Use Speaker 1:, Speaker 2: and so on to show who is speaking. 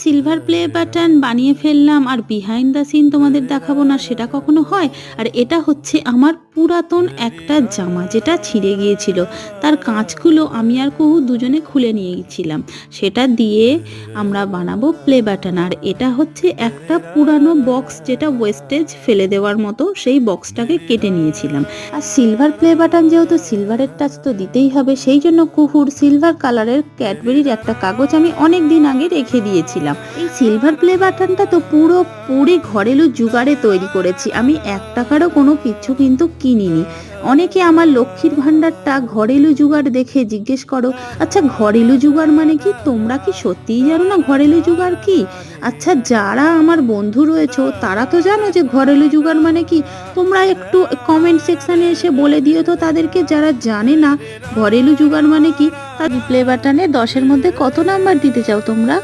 Speaker 1: Silver play button বানিয়ে ফেললাম আর behind the scene তোমাদের দেখাবো না, সেটা কখনো হয়? আর এটা হচ্ছে আমার পুরাতন একটা জামা যেটা ছিঁড়ে গিয়েছিল, তার কাঁচগুলো আমি আর কুহু দুজনে খুলে নিয়ে গেছিলাম। সেটা দিয়ে আমরা বানাবো প্লে বাটন। আর এটা হচ্ছে একটা পুরানো বক্স, যেটা ওয়েস্টেজ ফেলে দেওয়ার মতো, সেই বক্সটাকে কেটে নিয়েছিলাম। আর সিলভার প্লে বাটন যেহেতু সিলভারের টাচ তো দিতেই হবে, সেই জন্য কুহুর সিলভার কালারের ক্যাডবেরির একটা কাগজ আমি অনেক দিন আগে রেখে দিয়েছিলাম। এই সিলভার প্লে বাটনটা তো পুরোপুরি ঘরেলু জুগাড়ে তৈরি করেছি আমি, 1 টাকারও কোনো কিছু কিন্তু কিনিনি। অনেকে আমার লক্ষ্মীর ভাণ্ডারটা ঘরেলু জুগাড় দেখে জিজ্ঞেস করো, আচ্ছা ঘরেলু জুগাড় মানে কি? তোমরা কি সত্যিই জানো না ঘরেলু জুগাড় কি? আচ্ছা যারা আমার বন্ধু রয়েছো তারা তো জানো যে ঘরেলু জুগাড় মানে কি। তোমরা একটু কমেন্ট সেকশনে এসে বলে দিও তো তাদেরকে, যারা জানে না ঘরেলু জুগাড় মানে কি। তার প্লে বাটনে 10-এর মধ্যে কত নাম্বার দিতে চাও তোমরা?